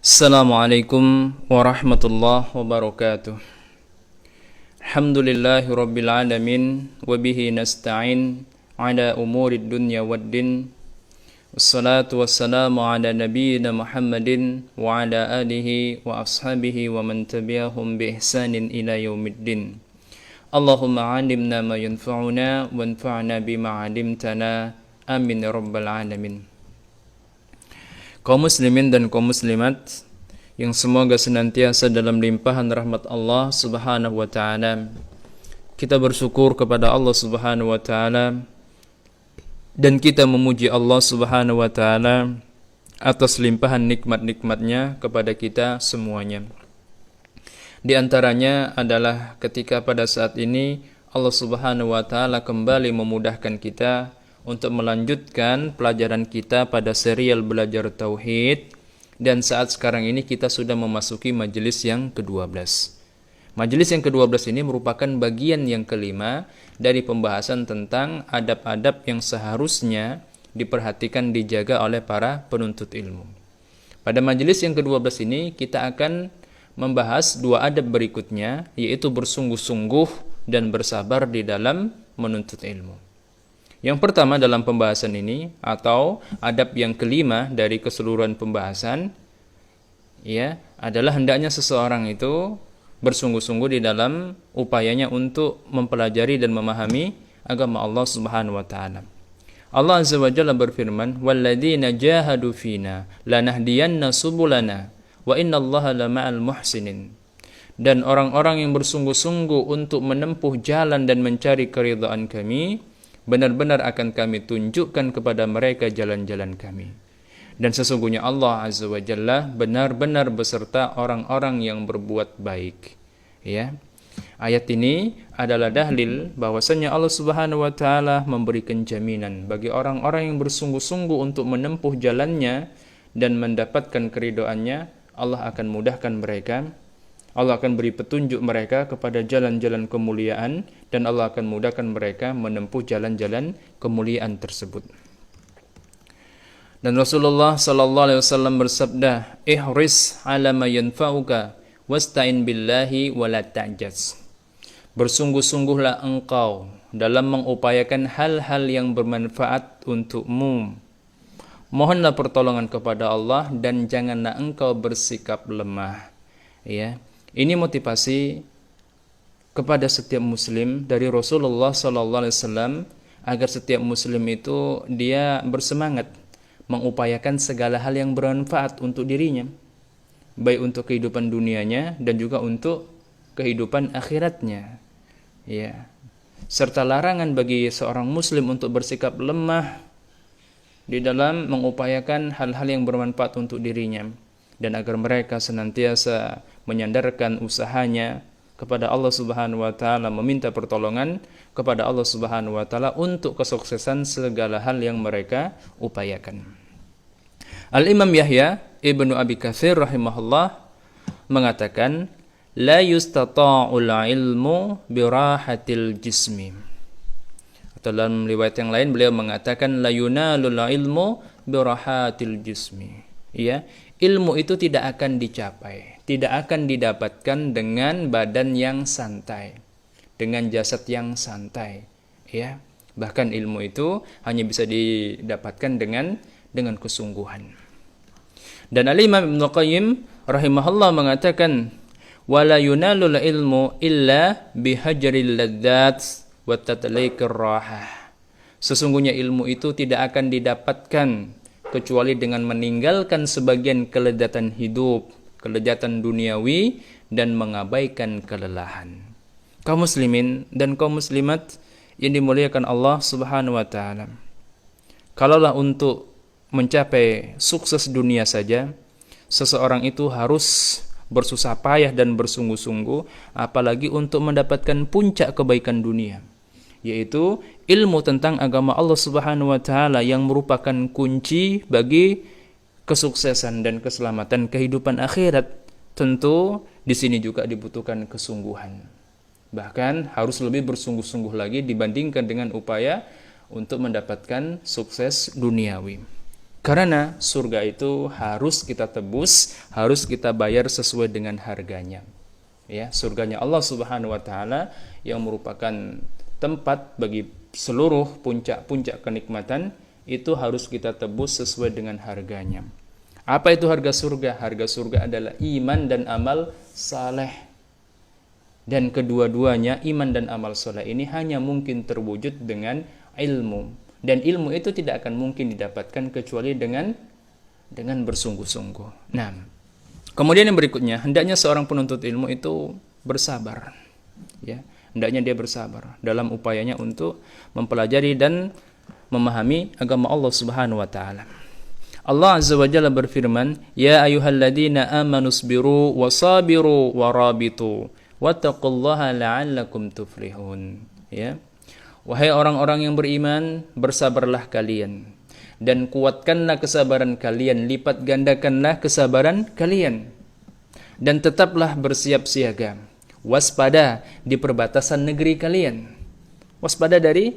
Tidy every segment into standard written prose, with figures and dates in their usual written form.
Assalamualaikum warahmatullahi wabarakatuh. Alhamdulillahi rabbil alamin wa bihi nasta'in ala umurid dunya waddin. Wassalatu wassalamu ala nabiyyina Muhammadin wa ala alihi wa ashabihi wa man tabi'ahum bi ihsanin ila yaumiddin. Allahumma 'allimna ma yanfa'una wanfa'na bima 'allamtana. Amin ya rabbal alamin. Kaum muslimin dan kaum muslimat yang semoga senantiasa dalam limpahan rahmat Allah Subhanahu wa taala. Kita bersyukur kepada Allah Subhanahu wa taala dan kita memuji Allah Subhanahu wa taala atas limpahan nikmat-nikmatnya kepada kita semuanya. Di antaranya adalah ketika pada saat ini Allah Subhanahu wa taala kembali memudahkan kita untuk melanjutkan pelajaran kita pada serial belajar tauhid, dan saat sekarang ini kita sudah memasuki majelis yang ke-12. Majelis yang ke-12 ini merupakan bagian yang kelima dari pembahasan tentang adab-adab yang seharusnya diperhatikan dijaga oleh para penuntut ilmu. Pada majelis yang ke-12 ini kita akan membahas dua adab berikutnya, yaitu bersungguh-sungguh dan bersabar di dalam menuntut ilmu. Yang pertama dalam pembahasan ini, atau adab yang kelima dari keseluruhan pembahasan, ya, adalah hendaknya seseorang itu bersungguh-sungguh di dalam upayanya untuk mempelajari dan memahami agama Allah Subhanahu wa taala. Allah Azza wa Jalla berfirman, "Walladzina jahadu fina lanahdiyanna subulana wa innallaha lama'al muhsinin." Dan orang-orang yang bersungguh-sungguh untuk menempuh jalan dan mencari keridhaan kami, benar-benar akan kami tunjukkan kepada mereka jalan-jalan kami. Dan sesungguhnya Allah Azza wa Jalla benar-benar beserta orang-orang yang berbuat baik. Ya. Ayat ini adalah dalil bahwasanya Allah Subhanahu wa taala memberikan jaminan bagi orang-orang yang bersungguh-sungguh untuk menempuh jalannya dan mendapatkan keridhaannya. Allah akan mudahkan mereka. Allah akan beri petunjuk mereka kepada jalan-jalan kemuliaan, dan Allah akan mudahkan mereka menempuh jalan-jalan kemuliaan tersebut. Dan Rasulullah sallallahu alaihi wasallam bersabda, "Ihris 'ala ma yanfa'uka wasta'in billahi wa la ta'jaz." Bersungguh-sungguhlah engkau dalam mengupayakan hal-hal yang bermanfaat untukmu. Mohonlah pertolongan kepada Allah dan janganlah engkau bersikap lemah. Ya. Ini motivasi kepada setiap muslim dari Rasulullah sallallahu alaihi wasallam agar setiap muslim itu dia bersemangat mengupayakan segala hal yang bermanfaat untuk dirinya, baik untuk kehidupan dunianya dan juga untuk kehidupan akhiratnya. Ya. Serta larangan bagi seorang muslim untuk bersikap lemah di dalam mengupayakan hal-hal yang bermanfaat untuk dirinya, dan agar mereka senantiasa menyandarkan usahanya kepada Allah Subhanahu wa taala, meminta pertolongan kepada Allah Subhanahu wa taala untuk kesuksesan segala hal yang mereka upayakan. Al-Imam Yahya Ibnu Abi Katsir rahimahullah mengatakan, la yustata'ul ilmu birahatil jismi. Atau dalam riwayat yang lain beliau mengatakan, la yunalul ilmu birahatil jismi. Ya, ilmu itu tidak akan dicapai, tidak akan didapatkan dengan badan yang santai, dengan jasad yang santai. Ya, bahkan ilmu itu hanya bisa didapatkan dengan kesungguhan. Dan Al-Imam Ibnu Qayyim rahimahullah mengatakan, wala yunalul ilmu illa bihajril ladzat wa tatliqir rahah. Sesungguhnya ilmu itu tidak akan didapatkan kecuali dengan meninggalkan sebagian kelezatan hidup, kelezatan duniawi, dan mengabaikan kelelahan. Kaum muslimin dan kaum muslimat yang dimuliakan Allah Subhanahu wa taala, kalaulah untuk mencapai sukses dunia saja, seseorang itu harus bersusah payah dan bersungguh-sungguh, apalagi untuk mendapatkan puncak kebaikan dunia, yaitu ilmu tentang agama Allah Subhanahu wa taala yang merupakan kunci bagi kesuksesan dan keselamatan kehidupan akhirat. Tentu di sini juga dibutuhkan kesungguhan. Bahkan harus lebih bersungguh-sungguh lagi dibandingkan dengan upaya untuk mendapatkan sukses duniawi. Karena surga itu harus kita tebus, harus kita bayar sesuai dengan harganya. Ya, surganya Allah Subhanahu wa taala yang merupakan tempat bagi seluruh puncak-puncak kenikmatan itu harus kita tebus sesuai dengan harganya. Apa itu harga surga? Harga surga adalah iman dan amal saleh. Dan kedua-duanya iman dan amal saleh ini hanya mungkin terwujud dengan ilmu. Dan ilmu itu tidak akan mungkin didapatkan kecuali dengan bersungguh-sungguh. Nah, kemudian yang berikutnya, hendaknya seorang penuntut ilmu itu bersabar. Ya, hendaknya dia bersabar dalam upayanya untuk mempelajari dan memahami agama Allah Subhanahu wa taala. Allah Azza wa Jalla berfirman, "Ya ayyuhalladzina amanu sabiru wasabiru warabitu wattaqullaha la'allakum tuflihun." Ya. Wahai orang-orang yang beriman, bersabarlah kalian dan kuatkanlah kesabaran kalian, lipat gandakanlah kesabaran kalian. Dan tetaplah bersiap siaga. Waspada di perbatasan negeri kalian. Waspada dari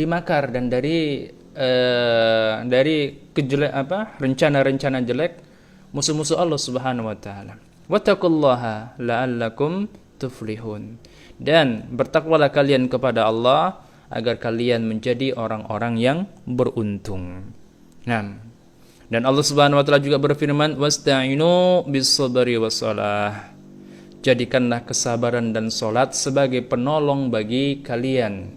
makar dan dari rencana-rencana jelek musuh-musuh Allah Subhanahu wa taala. Wattaqullaha la'allakum tuflihun. Dan bertakwalah kalian kepada Allah agar kalian menjadi orang-orang yang beruntung. Nah, dan Allah Subhanahu wa taala juga berfirman, "Wasta'inu bis-sabri was-shalah." Jadikanlah kesabaran dan salat sebagai penolong bagi kalian.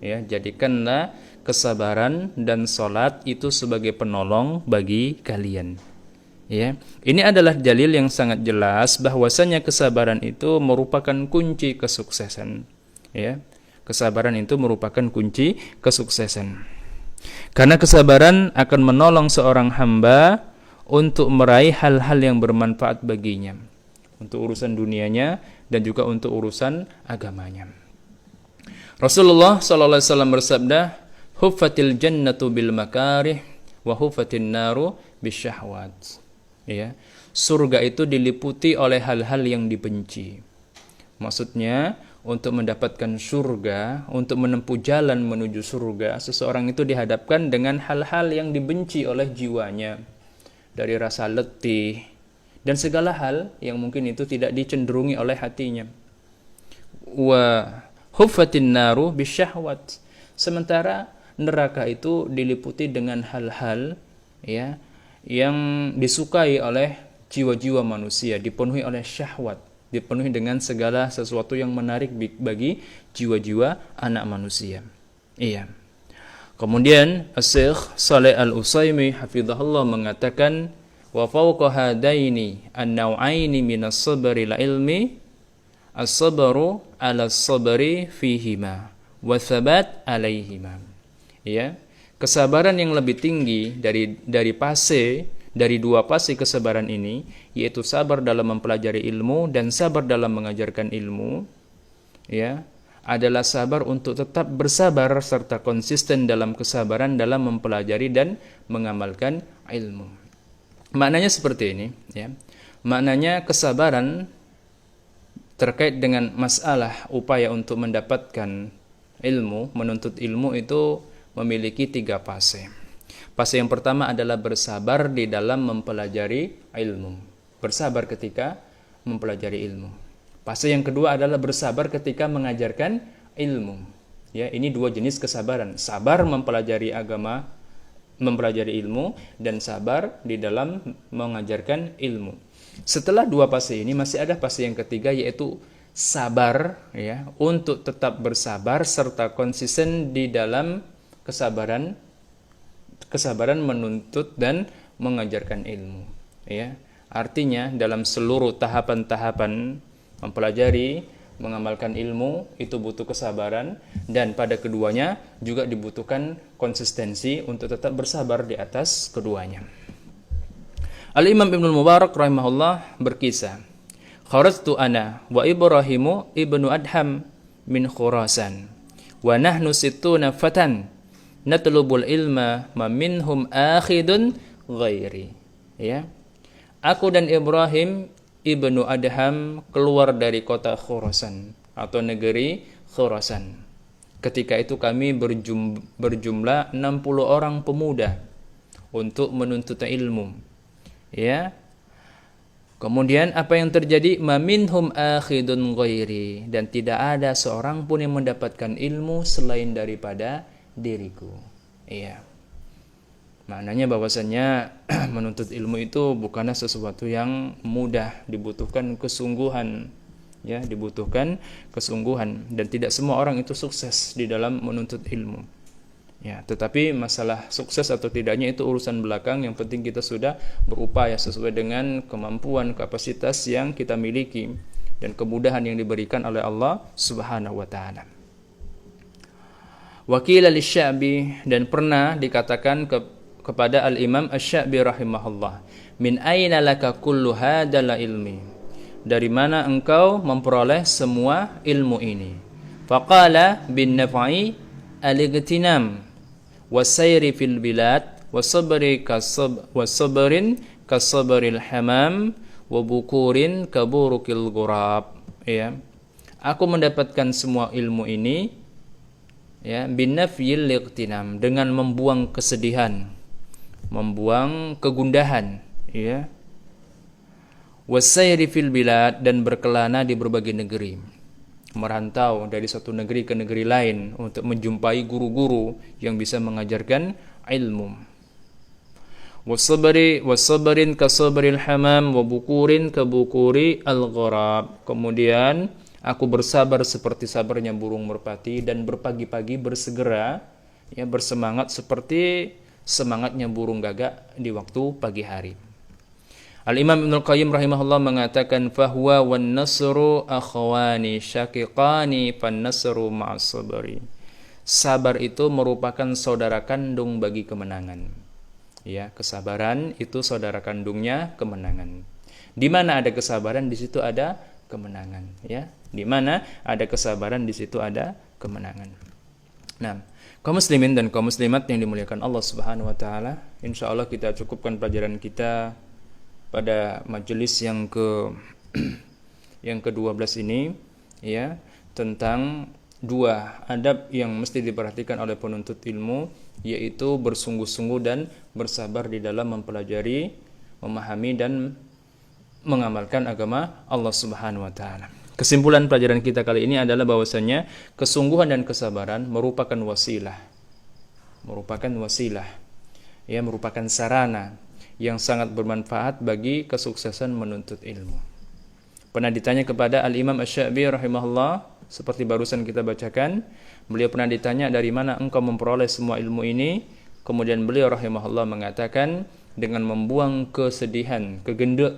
Ya, jadikanlah kesabaran dan salat itu sebagai penolong bagi kalian. Ya, ini adalah dalil yang sangat jelas bahwasanya kesabaran itu merupakan kunci kesuksesan. Ya. Kesabaran itu merupakan kunci kesuksesan. Karena kesabaran akan menolong seorang hamba untuk meraih hal-hal yang bermanfaat baginya. Untuk urusan dunianya dan juga untuk urusan agamanya. Rasulullah SAW bersabda, "Huffatil jannatu bil makarih wa huffatin naru bisyahwat." Ya, surga itu diliputi oleh hal-hal yang dibenci. Maksudnya, untuk mendapatkan surga, untuk menempuh jalan menuju surga, seseorang itu dihadapkan dengan hal-hal yang dibenci oleh jiwanya. Dari rasa letih, dan segala hal yang mungkin itu tidak dicenderungi oleh hatinya. Wa huffatin naru bisyahwat. Sementara neraka itu diliputi dengan hal-hal ya yang disukai oleh jiwa-jiwa manusia, dipenuhi oleh syahwat, dipenuhi dengan segala sesuatu yang menarik bagi jiwa-jiwa anak manusia. Iya. Kemudian Asy-Syaikh Shalih Al-Utsaimin hafizahullah mengatakan, wa fawqa hadaini an-naw'aini minas sabri la ilmi as-sabru 'ala as-sabri fihima wa thabat 'alaihima. Ya. Kesabaran yang lebih tinggi dari dua pasti kesabaran ini, yaitu sabar dalam mempelajari ilmu dan sabar dalam mengajarkan ilmu, ya, adalah sabar untuk tetap bersabar serta konsisten dalam kesabaran dalam mempelajari dan mengamalkan ilmu. Maknanya seperti ini, ya. Maknanya kesabaran terkait dengan masalah upaya untuk mendapatkan ilmu, menuntut ilmu itu memiliki 3 fase. Fase yang pertama adalah bersabar di dalam mempelajari ilmu. Bersabar ketika mempelajari ilmu. Fase yang kedua adalah bersabar ketika mengajarkan ilmu. Ya, ini 2 jenis kesabaran. Sabar mempelajari agama, mempelajari ilmu, dan sabar di dalam mengajarkan ilmu. Setelah 2 fase ini masih ada fase yang ketiga, yaitu sabar, ya, untuk tetap bersabar serta konsisten di dalam kesabaran menuntut dan mengajarkan ilmu, ya. Artinya dalam seluruh tahapan-tahapan mempelajari, mengamalkan ilmu itu butuh kesabaran, dan pada keduanya juga dibutuhkan konsistensi untuk tetap bersabar di atas keduanya. Al-Imam Ibnu Mubarak rahimahullah berkisah, "Kharajtu ana wa Ibrahimu ibnu Adham min Khurasan wa nahnu sittuna fatan natlubul ilma ma minhum akhidun ghairi." Ya. Aku dan Ibrahim ibnu Adham keluar dari kota Khurasan atau negeri Khurasan. Ketika itu kami berjumlah 60 orang pemuda. untuk menuntut ilmu. Ya. Kemudian apa yang terjadi? Maminhum akhidun ghairi, dan tidak ada seorang pun yang mendapatkan ilmu selain daripada diriku. Iya. Maknanya bahwasannya menuntut ilmu itu bukanlah sesuatu yang mudah, dibutuhkan kesungguhan. Ya, dibutuhkan kesungguhan, dan tidak semua orang itu sukses di dalam menuntut ilmu. Ya, tetapi masalah sukses atau tidaknya itu urusan belakang. Yang penting kita sudah berupaya sesuai dengan kemampuan, kapasitas yang kita miliki dan kemudahan yang diberikan oleh Allah Subhanahu wa taala. Wakil al-Sya'bi, dan pernah dikatakan kepada Al-Imam Asy-Sya'bi rahimahullah, min aina laka kullu hadzal ilmi, dari mana engkau memperoleh semua ilmu ini? Faqala bin naf'i al-igtinam wasayri fil bilad wasabrin kasabril hamam wabukurin kaburukil ghurab. Ya, aku mendapatkan semua ilmu ini, ya, binafyil iqtinam, dengan membuang kesedihan, membuang kegundahan, ya, wasayri fil bilad, dan berkelana di berbagai negeri, merantau dari satu negeri ke negeri lain untuk menjumpai guru-guru yang bisa mengajarkan ilmu. Wasabrin kasabril hamam wabukurin kabukuri al-ghurab. Kemudian aku bersabar seperti sabarnya burung merpati, dan berpagi-pagi bersegera, ya, bersemangat seperti semangatnya burung gagak di waktu pagi hari. Al-Imam Ibnul Qayyim rahimahullah mengatakan, fahuwa wan nasru akhwani syaqiqani fan nasru ma'as sabri. Sabar itu merupakan saudara kandung bagi kemenangan. Ya, kesabaran itu saudara kandungnya kemenangan. Di mana ada kesabaran, di situ ada kemenangan, ya. Di mana ada kesabaran, di situ ada kemenangan. Nah, kaum muslimin dan kaum muslimat yang dimuliakan Allah Subhanahu wa taala, insyaallah kita cukupkan pelajaran kita pada majelis yang ke-12 ini, ya, tentang dua adab yang mesti diperhatikan oleh penuntut ilmu, yaitu bersungguh-sungguh dan bersabar di dalam mempelajari, memahami dan mengamalkan agama Allah Subhanahu wa taala. Kesimpulan pelajaran kita kali ini adalah bahwasannya kesungguhan dan kesabaran merupakan wasilah, ya, merupakan sarana yang sangat bermanfaat bagi kesuksesan menuntut ilmu. Pernah ditanya kepada Al-Imam Asy-Sya'bi rahimahullah, seperti barusan kita bacakan, beliau pernah ditanya, dari mana engkau memperoleh semua ilmu ini? Kemudian beliau rahimahullah mengatakan, dengan membuang kesedihan,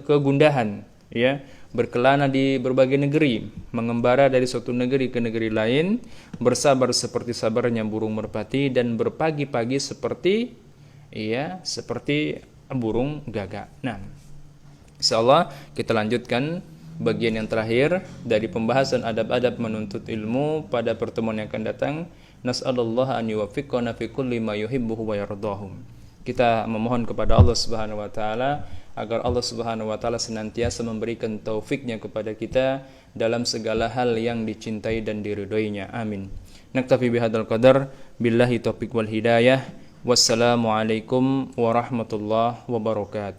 kegundahan, ya, berkelana di berbagai negeri, mengembara dari suatu negeri ke negeri lain, bersabar seperti sabarnya burung merpati, dan berpagi-pagi seperti burung gagak. Nah, insyaallah kita lanjutkan bagian yang terakhir dari pembahasan adab-adab menuntut ilmu pada pertemuan yang akan datang. Nas'alullah an yuwaffiqana fi kulli ma yuhibbuhu wa yardahu. Kita memohon kepada Allah Subhanahu wa taala agar Allah Subhanahu wa taala senantiasa memberikan taufiknya kepada kita dalam segala hal yang dicintai dan diridhoinya. Amin. Naktafi bihadzal qadar, billahi taufiq wal hidayah. Wassalamualaikum warahmatullahi wabarakatuh.